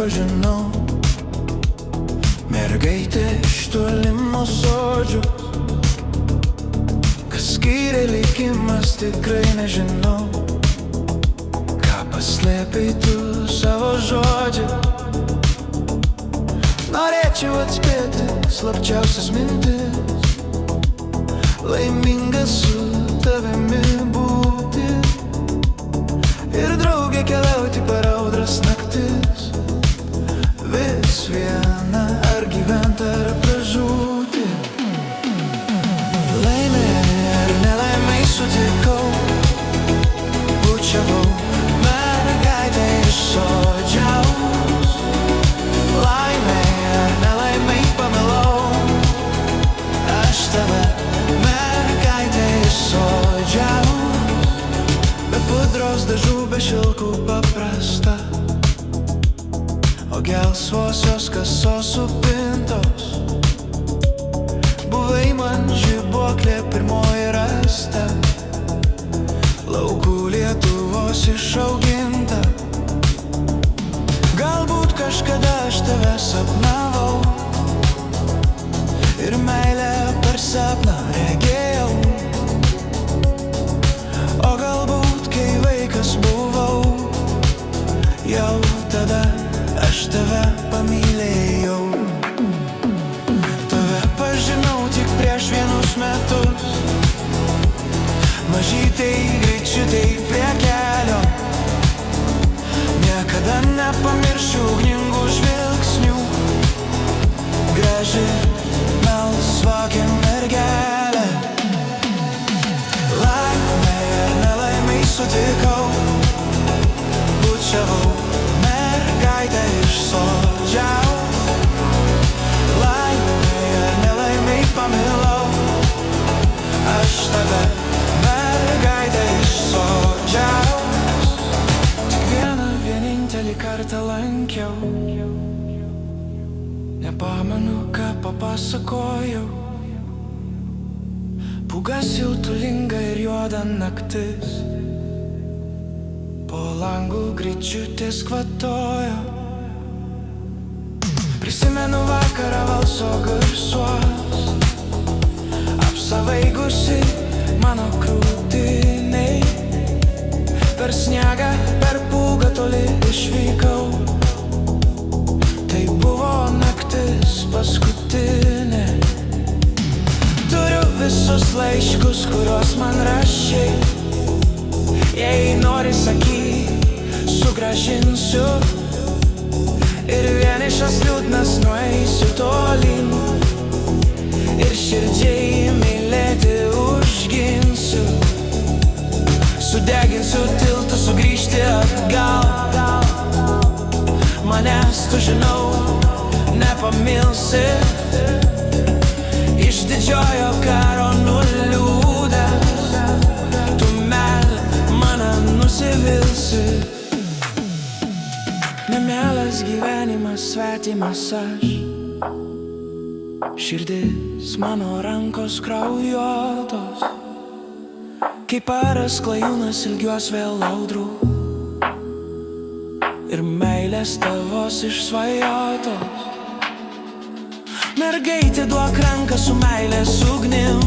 pažinau, mergaitė iš tolimo sodžių. Kas skyrė likimas, tikrai nežinau. Ką paslėpei tu savo žodžią? Norėčiau atspėti slapčiausias mintis, laimingas su tavimi būti ir drauge keliauti per audras naktis. Vis viena, ar gyvent ar pražūti. Laimė ar nelaimė sutikau, bučiavau mergaitę iš sodžiaus. Laimė ar nelaimė pamilau, aš tave mergaitę iš sodžiaus. Be pudros dažų, be šilkų paprasta, o gelsvosios kasos supintos. Buvai man žibuoklė pirmoji rasta, laukų Lietuvos išauginta. Galbūt kažkada aš tave sapnavau ir meilę per sapną regėjau. O galbūt kai vaikas buvau, jau tada aš tave pamylėjau. Tave pažinau tik prieš vienus metus, mažytei greičiutei prie kelio. Niekada nepamiršiu ugningų žvilgsnių, graži melsvakė mergelė. Laimė ar nelaimė sutikau, bučiavau mergaitę iš sodžiaus. Laimė ar nelaimė pamilau, aš tave mergaitę iš sodžiaus. Tik vieną vienintelį kartą lankiau, nepamenu, ką papasakojau. Pūga siautulinga ir juoda naktis, po langų greičiutės kvatojo. Prisimenu vakarą valso garsuos, apsavaigusi mano krūtiniai. Per sniegą, per pūgą toli išvykau, tai buvo naktis paskutinė. Turiu visus laiškus, kuriuos man rašei, jei nori sakyk, sugrąžinsiu. Ir vienišas liūdnas nueisiu tolyn, ir širdžiai mylėti užginsiu. Sudeginsiu tiltų sugrįžti atgal, manęs tu žinau nepamilsi. Iš didžiojo karo nuliūdęs, tu meilę mane nusivilsi. Nemielas gyvenimas, svetimas aš, širdis mano rankos kraujuotos. Kaip paras klajūnas ilgiuos vėl audrų ir meilės tavos išsvajotos. Mergaitė, duok ranką su meilės ugnim,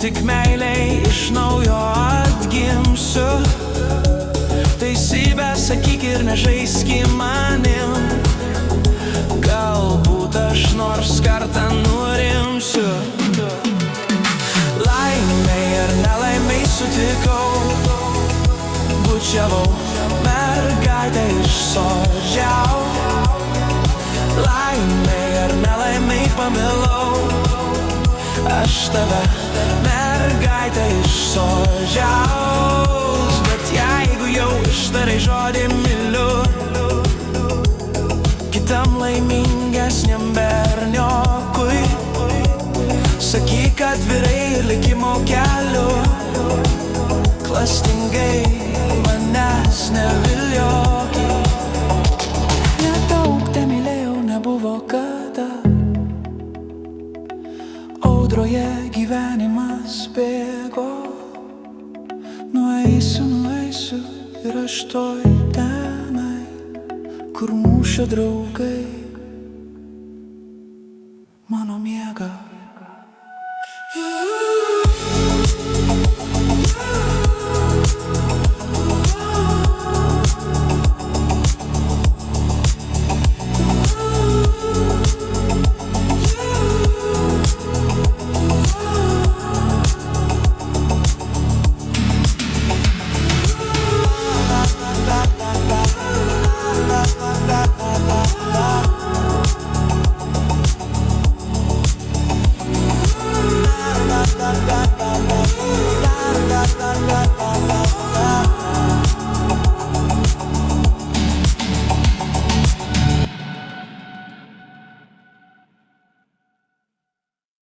tik meiliai iš naujo atgimsiu. Teisybę sakyk ir nežaiski manim, galbūt aš nors kartą nurimsiu. Laimei ar nelaimei sutikau, bučiavau mergaitę iš sodžiaus. Laimei ar nelaimei pamilau, aš tave mergaitę iš sodžiaus. Bet jeigu jau ištarai žodį myliu, kitam laimingesniam berniokui, sakyk atvirai ir likimo keliu, klastingai manęs neviliok. Nedaug te mylėjau, nebuvo kada, audroje gyvenimas bėgo. Nueisiu ir aš toj tenai, kur mūšio draugai mano miega.